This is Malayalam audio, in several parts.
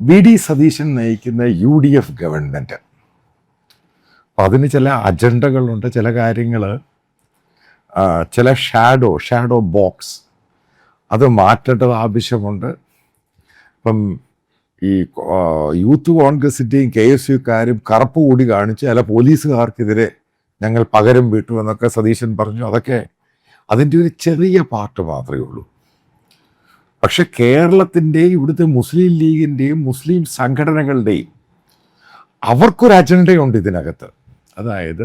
വി.ഡി. സതീശൻ നയിക്കുന്ന UDF ഗവൺമെൻറ്. അപ്പം അതിന് ചില അജണ്ടകളുണ്ട്, ചില കാര്യങ്ങൾ, ചില ഷാഡോ ബോക്സ് അത് മാറ്റേണ്ടത് ആവശ്യമുണ്ട്. ഇപ്പം ഈ യൂത്ത് കോൺഗ്രസിൻ്റെയും KSUക്കാരും കറുപ്പ് കൂടി കാണിച്ച് ചില പോലീസുകാർക്കെതിരെ ഞങ്ങൾ പകരം വിട്ടു എന്നൊക്കെ സതീശൻ പറഞ്ഞു. അതൊക്കെ അതിൻ്റെ ഒരു ചെറിയ പാർട്ട് മാത്രമേ ഉള്ളൂ. പക്ഷെ കേരളത്തിൻ്റെയും ഇവിടുത്തെ മുസ്ലിം ലീഗിൻ്റെയും മുസ്ലിം സംഘടനകളുടെയും അവർക്കൊരു അജണ്ടയുണ്ട് ഇതിനകത്ത്. അതായത്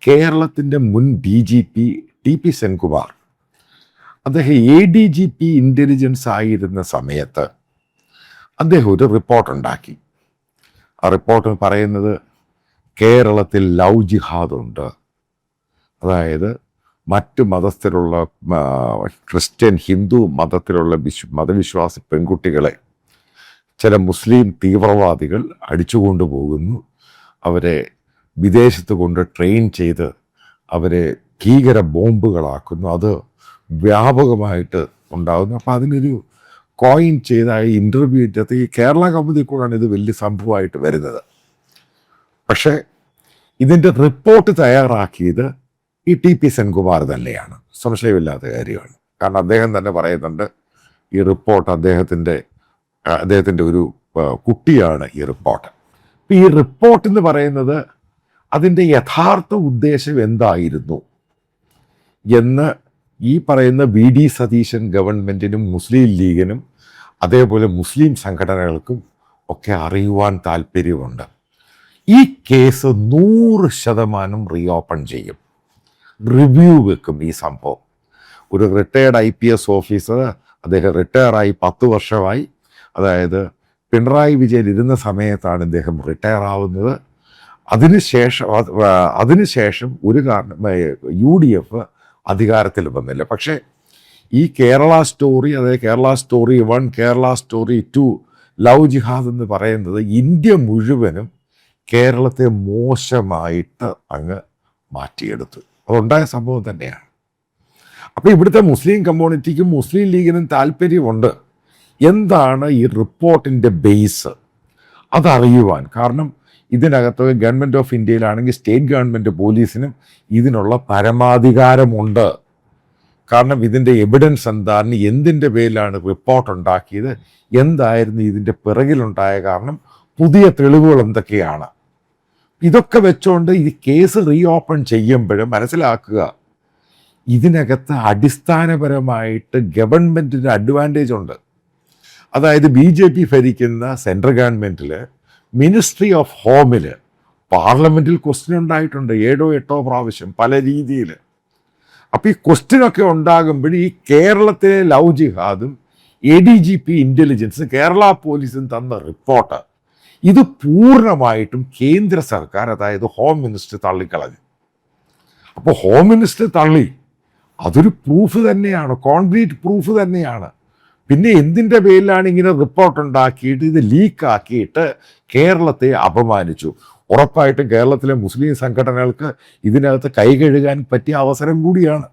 കേരളത്തിൻ്റെ മുൻ DGP TP സെൻകുമാർ, അദ്ദേഹം ADGP ഇൻ്റലിജൻസ് ആയിരുന്ന സമയത്ത് അദ്ദേഹം ഒരു റിപ്പോർട്ടുണ്ടാക്കി. ആ റിപ്പോർട്ട് പറയുന്നത് കേരളത്തിൽ ലവ് ജിഹാദുണ്ട്. അതായത് മറ്റ് മതസ്ഥരുള്ള ക്രിസ്ത്യൻ, ഹിന്ദു മതത്തിലുള്ള മതവിശ്വാസി പെൺകുട്ടികളെ ചില മുസ്ലിം തീവ്രവാദികൾ അടിച്ചുകൊണ്ടു പോകുന്നു. അവരെ വിദേശത്ത് കൊണ്ട് ട്രെയിൻ ചെയ്ത് അവരെ ഭീകര ബോംബുകളാക്കുന്നു. അത് വ്യാപകമായിട്ട് ഉണ്ടാകുന്നു. അപ്പോൾ അതിനൊരു കോയിൻ ചെയ്ത ഇൻ്റർവ്യൂ ഈ കേരള കൗമുദി കൂടാണ് ഇത് വലിയ സംഭവമായിട്ട് വരുന്നത്. പക്ഷേ ഇതിൻ്റെ റിപ്പോർട്ട് തയ്യാറാക്കിയത് ഈ TP സെൻകുമാർ തന്നെയാണ്, സംശയമില്ലാത്ത കാര്യമാണ്. കാരണം അദ്ദേഹം തന്നെ പറയുന്നുണ്ട് ഈ റിപ്പോർട്ട് അദ്ദേഹത്തിൻ്റെ ഒരു കുട്ടിയാണ് ഈ റിപ്പോർട്ട്. ഇപ്പം ഈ റിപ്പോർട്ട് എന്ന് പറയുന്നത് അതിൻ്റെ യഥാർത്ഥ ഉദ്ദേശം എന്തായിരുന്നു എന്ന് ഈ പറയുന്ന വി.ഡി. സതീശൻ ഗവൺമെൻറ്റിനും മുസ്ലിം ലീഗിനും അതേപോലെ മുസ്ലിം സംഘടനകൾക്കും ഒക്കെ അറിയുവാൻ താല്പര്യമുണ്ട്. ഈ കേസ് 100% റീഓപ്പൺ ചെയ്യും, റിവ്യൂ വെക്കും. ഈ സംഭവം ഒരു റിട്ടയർഡ് IPS ഓഫീസർ, അദ്ദേഹം റിട്ടയറായി 10 വർഷമായി. അതായത് പിണറായി വിജയൻ ഇരുന്ന സമയത്താണ് ഇദ്ദേഹം റിട്ടയർ ആവുന്നത്. അതിനുശേഷം ഒരു കാരണം UDF അധികാരത്തിൽ വന്നില്ല. പക്ഷേ ഈ കേരള സ്റ്റോറി, അതായത് Kerala story 1, Kerala story 2, love jihad എന്ന് പറയുന്നത് ഇന്ത്യ മുഴുവനും കേരളത്തെ മോശമായിട്ട് അങ്ങ് മാറ്റിയെടുത്തു. അതുണ്ടായ സംഭവം തന്നെയാണ്. അപ്പോൾ ഇവിടുത്തെ മുസ്ലിം കമ്മ്യൂണിറ്റിക്കും മുസ്ലിം ലീഗിനും താല്പര്യമുണ്ട് എന്താണ് ഈ റിപ്പോർട്ടിൻ്റെ ബേസ് അതറിയുവാൻ. കാരണം ഇതിനകത്ത് ഗവൺമെൻറ് ഓഫ് ഇന്ത്യയിലാണെങ്കിൽ സ്റ്റേറ്റ് ഗവൺമെൻറ് പോലീസിനും ഇതിനുള്ള പരമാധികാരമുണ്ട്. കാരണം ഇതിൻ്റെ എവിഡൻസ് എന്താണ്, എന്തിൻ്റെ പേരിലാണ് റിപ്പോർട്ട് ഉണ്ടാക്കിയത്, എന്തായിരുന്നു ഇതിൻ്റെ പിറകിലുണ്ടായ കാരണം, പുതിയ തെളിവുകൾ എന്തൊക്കെയാണ്. ഇതൊക്കെ വെച്ചുകൊണ്ട് ഈ കേസ് റീഓപ്പൺ ചെയ്യുമ്പോഴും മനസ്സിലാക്കുക ഇതിനകത്ത് അടിസ്ഥാനപരമായിട്ട് ഗവൺമെൻറ്റിന് അഡ്വാൻറ്റേജ് ഉണ്ട്. അതായത് BJP ഭരിക്കുന്ന സെൻട്രൽ ഗവൺമെൻറ്റിൽ മിനിസ്ട്രി ഓഫ് ഹോമിൽ പാർലമെൻറ്റിൽ ക്വസ്റ്റ്യൻ ഉണ്ടായിട്ടുണ്ട് 7-8 പ്രാവശ്യം പല രീതിയിൽ. അപ്പോൾ ഈ ക്വസ്റ്റ്യനൊക്കെ ഉണ്ടാകുമ്പോൾ ഈ കേരളത്തിലെ ലവ് ജിഹാദും ADGP ഇൻ്റലിജൻസും കേരള പോലീസും തന്ന റിപ്പോർട്ട് ഇത് പൂർണ്ണമായിട്ടും കേന്ദ്ര സർക്കാർ, അതായത് ഹോം മിനിസ്റ്റർ തള്ളിക്കളഞ്ഞു. അപ്പോൾ ഹോം മിനിസ്റ്റർ തള്ളി, അതൊരു പ്രൂഫ് തന്നെയാണ്, കോൺക്രീറ്റ് പ്രൂഫ് തന്നെയാണ്. പിന്നെ എന്തിൻ്റെ പേരിലാണ് ഇങ്ങനെ റിപ്പോർട്ട് ഉണ്ടാക്കിയിട്ട് ഇത് ലീക്കാക്കിയിട്ട് കേരളത്തെ അപമാനിച്ചു? ഉറപ്പായിട്ടും കേരളത്തിലെ മുസ്ലിം സംഘടനകൾക്ക് ഇതിനകത്ത് കൈകഴുകാൻ പറ്റിയ അവസരം കൂടിയാണ്.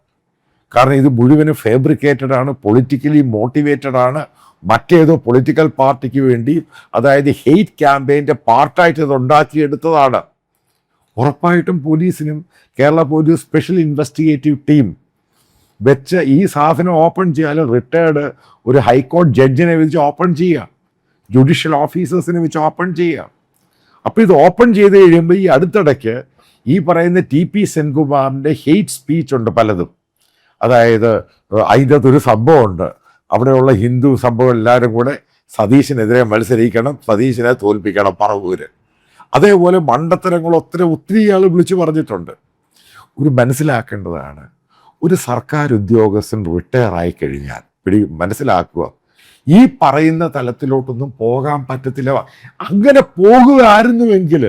കാരണം ഇത് മുഴുവനും ഫാബ്രിക്കേറ്റഡ് ആണ്, പൊളിറ്റിക്കലി മോട്ടിവേറ്റഡ് ആണ്. മറ്റേതോ പൊളിറ്റിക്കൽ പാർട്ടിക്ക് വേണ്ടി, അതായത് ഹെയ്റ്റ് ക്യാമ്പയിൻ്റെ പാർട്ടായിട്ട് ഇത് ഉണ്ടാക്കിയെടുത്തതാണ്. ഉറപ്പായിട്ടും പോലീസിനും Kerala police special investigative team വെച്ച് ഈ സാധനം ഓപ്പൺ ചെയ്യാൻ റിട്ടയർഡ് ഒരു ഹൈക്കോടതി ജഡ്ജിനെ വെച്ച് ഓപ്പൺ ചെയ്യുക, ജുഡീഷ്യൽ ഓഫീസേഴ്സിനെ വെച്ച് ഓപ്പൺ ചെയ്യുക. അപ്പോൾ ഇത് ഓപ്പൺ ചെയ്ത് കഴിയുമ്പോൾ ഈ അടുത്തിടയ്ക്ക് ഈ പറയുന്ന TP സെൻകുമാറിൻ്റെ ഹെയ്റ്റ് സ്പീച്ച് ഉണ്ട് പലതും. അതായത് അതിൻ്റെ അകത്തൊരു സംഭവമുണ്ട്, അവിടെയുള്ള ഹിന്ദു സംഭവം എല്ലാവരും കൂടെ സതീശനെതിരെ മത്സരിക്കണം, സതീശനെ തോൽപ്പിക്കണം പറവൂര്. അതേപോലെ മണ്ടത്തരങ്ങൾ ഒത്തിരി ആൾ വിളിച്ചു പറഞ്ഞിട്ടുണ്ട്. ഒരു മനസ്സിലാക്കേണ്ടതാണ്, ഒരു സർക്കാർ ഉദ്യോഗസ്ഥൻ റിട്ടയർ ആയി കഴിഞ്ഞാൽ മനസ്സിലാക്കുക ഈ പറയുന്ന തലത്തിലോട്ടൊന്നും പോകാൻ പറ്റത്തില്ല. അങ്ങനെ പോകുകയായിരുന്നുവെങ്കിൽ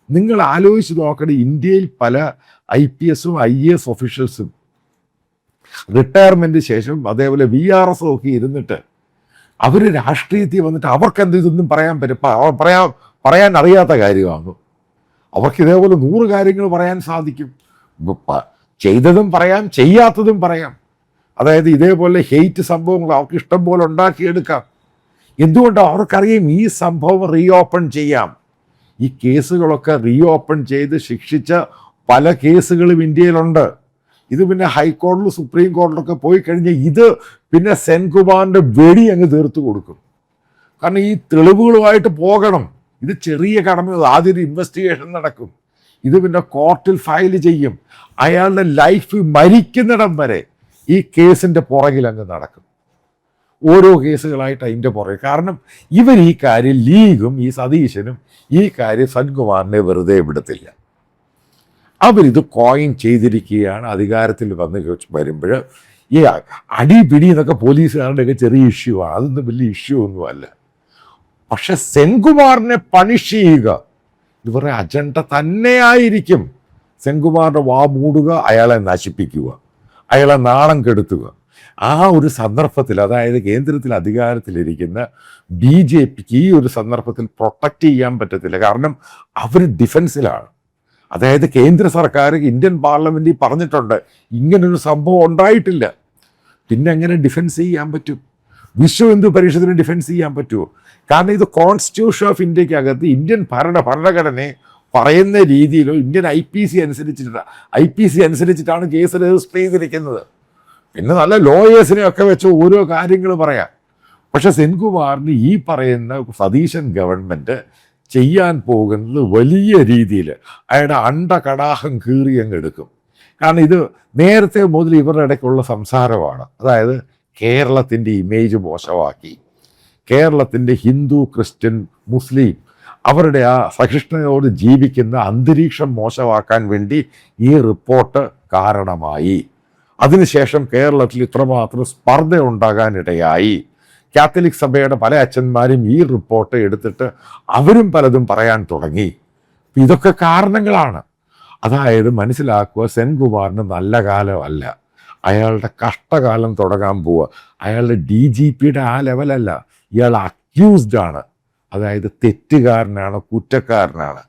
നിങ്ങൾ ആലോചിച്ച് നോക്കണം, ഇന്ത്യയിൽ പല IPSഉം IAS ഒഫീഷ്യൽസും റിട്ടയർമെൻറ്റ് ശേഷം അതേപോലെ VRS ഒക്കെ ഇരുന്നിട്ട് അവർ രാഷ്ട്രീയത്തിൽ വന്നിട്ട് അവർക്കെന്ത് ഇതൊന്നും പറയാൻ അറിയാത്ത കാര്യമാണ്. അവർക്ക് ഇതേപോലെ 100 കാര്യങ്ങൾ പറയാൻ സാധിക്കും. ചെയ്തതും പറയാം, ചെയ്യാത്തതും പറയാം. അതായത് ഇതേപോലെ ഹെയ്റ്റ് സംഭവങ്ങൾ അവർക്ക് ഇഷ്ടം പോലെ ഉണ്ടാക്കിയെടുക്കാം. എന്തുകൊണ്ടാണ്? അവർക്കറിയാം ഈ സംഭവം റീഓപ്പൺ ചെയ്യാം. ഈ കേസുകളൊക്കെ റീഓപ്പൺ ചെയ്ത് ശിക്ഷിച്ച പല കേസുകളും ഇന്ത്യയിലുണ്ട്. ഇത് പിന്നെ ഹൈക്കോടതിയിലും സുപ്രീം കോടതിയിലൊക്കെ പോയി കഴിഞ്ഞാൽ ഇത് പിന്നെ സെൻകുമാറിൻ്റെ വെടി അങ്ങ് തീർത്തു കൊടുക്കും. കാരണം ഈ തെളിവുകളുമായിട്ട് പോകണം. ഇത് ചെറിയ കടമ. ആദ്യം ഒരു ഇൻവെസ്റ്റിഗേഷൻ നടക്കും. ഇത് പിന്നെ കോർട്ടിൽ ഫയൽ ചെയ്യും. അയാളുടെ ലൈഫ് മരിക്കുന്നിടം വരെ ഈ കേസിൻ്റെ പുറകിൽ അങ്ങ് നടക്കും. ഓരോ കേസുകളായിട്ട് അതിൻ്റെ പുറകെ. കാരണം ഇവർ ഈ കാര്യം, ലീഗും ഈ സതീശനും ഈ കാര്യം സെൻകുമാറിനെ വെറുതെ വിടത്തില്ല. അവരിത് കോയിൻ ചെയ്തിരിക്കുകയാണ്. അധികാരത്തിൽ വന്ന് വരുമ്പോൾ ഈ അടിപിടി എന്നൊക്കെ പോലീസുകാരുടെയൊക്കെ ചെറിയ ഇഷ്യൂ ആണ്. അതൊന്നും വലിയ ഇഷ്യൂ ഒന്നുമല്ല. പക്ഷെ സെൻകുമാറിനെ പണിഷ് ചെയ്യുക ഇവരുടെ അജണ്ട തന്നെയായിരിക്കും. സെൻകുമാറിൻ്റെ വാ മൂടുക, അയാളെ നശിപ്പിക്കുക, അയാളെ നാണം കെടുത്തുക. ആ ഒരു സന്ദർഭത്തിൽ, അതായത് കേന്ദ്രത്തിൽ അധികാരത്തിലിരിക്കുന്ന BJPക്ക് ഈ ഒരു സന്ദർഭത്തിൽ പ്രൊട്ടക്റ്റ് ചെയ്യാൻ പറ്റത്തില്ല. കാരണം അവർ ഡിഫൻസിലാണ്. അതായത് കേന്ദ്ര സർക്കാർ ഇന്ത്യൻ പാർലമെൻറ്റിൽ പറഞ്ഞിട്ടുണ്ട് ഇങ്ങനൊരു സംഭവം ഉണ്ടായിട്ടില്ല. പിന്നെ എങ്ങനെ ഡിഫെൻസ് ചെയ്യാൻ പറ്റും? വിശ്വ ഹിന്ദു പരിഷത്തിന് ഡിഫെൻസ് ചെയ്യാൻ പറ്റുമോ? കാരണം ഇത് കോൺസ്റ്റിറ്റ്യൂഷൻ ഓഫ് ഇന്ത്യക്കകത്ത് ഇന്ത്യൻ ഭരണഘടനയെ പറയുന്ന രീതിയിലോ ഇന്ത്യൻ IPC അനുസരിച്ചിട്ടാണ് കേസ് രജിസ്റ്റർ ചെയ്തിരിക്കുന്നത്. പിന്നെ നല്ല ലോയേഴ്സിനെയൊക്കെ വെച്ച് ഓരോ കാര്യങ്ങൾ പറയാം. പക്ഷെ സെൻകുമാറിന് ഈ പറയുന്ന സതീശൻ ഗവൺമെൻറ് ചെയ്യാൻ പോകുന്നത് വലിയ രീതിയിൽ അയാളുടെ അണ്ടകടാഹം കീറി അങ്ങ് എടുക്കും. കാരണം ഇത് നേരത്തെ മുതൽ ഇവരുടെ ഇടയ്ക്കുള്ള സംസാരമാണ്. അതായത് കേരളത്തിൻ്റെ ഇമേജ് മോശമാക്കി, കേരളത്തിൻ്റെ ഹിന്ദു, ക്രിസ്ത്യൻ, മുസ്ലിം അവരുടെ ആ സഹിഷ്ണുതയോട് ജീവിക്കുന്ന അന്തരീക്ഷം മോശമാക്കാൻ വേണ്ടി ഈ റിപ്പോർട്ട് കാരണമായി. അതിനുശേഷം കേരളത്തിൽ ഇത്രമാത്രം സ്പർദ്ധ ഉണ്ടാകാനിടയായി. കാത്തലിക് സഭയുടെ പല അച്ഛന്മാരും ഈ റിപ്പോർട്ട് എടുത്തിട്ട് അവരും പലതും പറയാൻ തുടങ്ങി. ഇതൊക്കെ കാരണങ്ങളാണ്. അതായത് മനസ്സിലാക്കുക, സെൻകുമാറിന് നല്ല കാലമല്ല, അയാളുടെ കഷ്ടകാലം തുടങ്ങാൻ പോവുക. അയാളുടെ DGPയുടെ ആ ലെവലല്ല, ഇയാൾ അക്യൂസ്ഡ് ആണ്. അതായത് തെറ്റുകാരനാണ്, കുറ്റക്കാരനാണ്.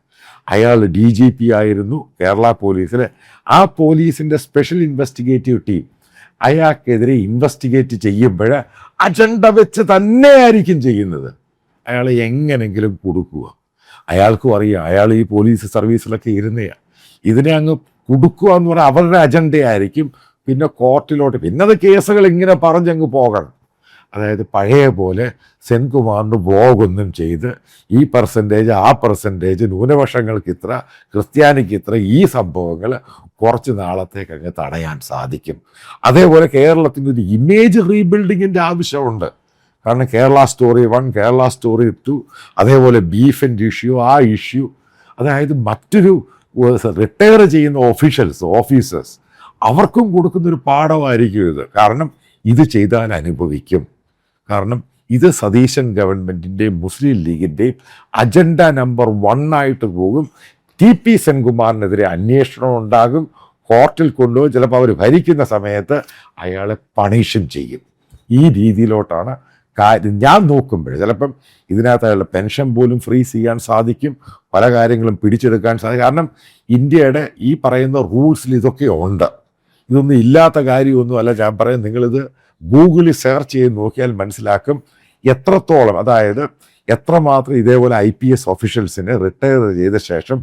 അയാൾ DGP ആയിരുന്നു കേരള പോലീസിൽ. ആ പോലീസിൻ്റെ സ്പെഷ്യൽ ഇൻവെസ്റ്റിഗേറ്റീവ് ടീം അയാൾക്കെതിരെ ഇൻവെസ്റ്റിഗേറ്റ് ചെയ്യുമ്പോൾ അജണ്ട വെച്ച് തന്നെയായിരിക്കും ചെയ്യുന്നത്. അയാളെ എങ്ങനെങ്കിലും കൊടുക്കുക. അയാൾക്കും അറിയാം അയാൾ ഈ പോലീസ് സർവീസിലൊക്കെ ഇരുന്നയാണ്. ഇതിനെ അങ്ങ് കൊടുക്കുക എന്ന് പറഞ്ഞാൽ അവരുടെ അജണ്ടയായിരിക്കും. പിന്നെ കോർട്ടിലോട്ട്, പിന്നെ അത് കേസുകൾ ഇങ്ങനെ പറഞ്ഞങ്ങ് പോകണം. അതായത് പഴയ പോലെ സെൻകുമാറിന് വ്ലോഗൊന്നും ചെയ്ത് ഈ പെർസെൻറ്റേജ് ആ പെർസെൻറ്റേജ്, ന്യൂനപക്ഷങ്ങൾക്ക് ഇത്ര, ക്രിസ്ത്യാനിക്ക് ഇത്ര, ഈ സംഭവങ്ങൾ കുറച്ച് നാളത്തേക്ക് അങ്ങ് തടയാൻ സാധിക്കും. അതേപോലെ കേരളത്തിൻ്റെ ഒരു ഇമേജ് റീബിൽഡിങ്ങിൻ്റെ ആവശ്യമുണ്ട്. കാരണം കേരള സ്റ്റോറി 1, കേരള സ്റ്റോറി 2, അതേപോലെ ബീഫിൻ്റെ ഇഷ്യൂ, ആ ഇഷ്യൂ, അതായത് മറ്റൊരു റിട്ടയർ ചെയ്യുന്ന ഓഫീസേഴ്സ് അവർക്കും കൊടുക്കുന്നൊരു പാഠമായിരിക്കും ഇത്. കാരണം ഇത് ചെയ്താൽ അനുഭവിക്കും. കാരണം ഇത് സതീശൻ ഗവൺമെൻറ്റിൻ്റെയും മുസ്ലിം ലീഗിൻ്റെയും അജണ്ട നമ്പർ 1 ആയിട്ട് പോകും. TP സെൻകുമാറിനെതിരെ അന്വേഷണം ഉണ്ടാകും. കോർട്ടിൽ കൊണ്ടുപോയി ചിലപ്പോൾ അവർ ഭരിക്കുന്ന സമയത്ത് അയാളെ പണിഷും ചെയ്യും. ഈ രീതിയിലോട്ടാണ് കാര്യം. ഞാൻ നോക്കുമ്പോൾ ചിലപ്പം ഇതിനകത്ത് അയാളുടെ പെൻഷൻ പോലും ഫ്രീസ് ചെയ്യാൻ സാധിക്കും, പല കാര്യങ്ങളും പിടിച്ചെടുക്കാൻ സാധിക്കും. കാരണം ഇന്ത്യയുടെ ഈ പറയുന്ന റൂൾസിൽ ഇതൊക്കെ ഉണ്ട്. ഇതൊന്നും ഇല്ലാത്ത കാര്യമൊന്നുമല്ല ഞാൻ പറയും. നിങ്ങളിത് ഗൂഗിളിൽ സെർച്ച് ചെയ്ത് നോക്കിയാൽ മനസ്സിലാക്കും എത്രത്തോളം, അതായത് എത്രമാത്രം ഇതേപോലെ IPS ഓഫീഷ്യൽസിനെ റിട്ടയർ ചെയ്ത ശേഷം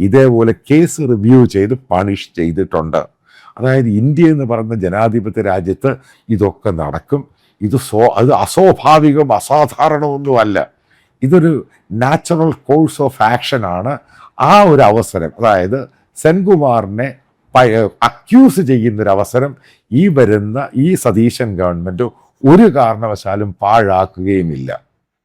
ഇതേപോലെ കേസ് റിവ്യൂ ചെയ്ത് പണിഷ് ചെയ്തിട്ടുണ്ട്. അതായത് ഇന്ത്യ എന്ന് പറയുന്ന ജനാധിപത്യ രാജ്യത്ത് ഇതൊക്കെ നടക്കും. അത് അസ്വാഭാവികം, അസാധാരണമൊന്നുമല്ല. ഇതൊരു നാച്ചുറൽ കോഴ്സ് ഓഫ് ആക്ഷനാണ്. ആ ഒരു അവസരം, അതായത് സെൻകുമാറിനെ അക്യൂസ് ചെയ്യുന്നൊരവസരം ഈ വരുന്ന ഈ സതീശൻ ഗവൺമെൻറ് ഒരു കാരണവശാലും പാഴാക്കുകയുമില്ല.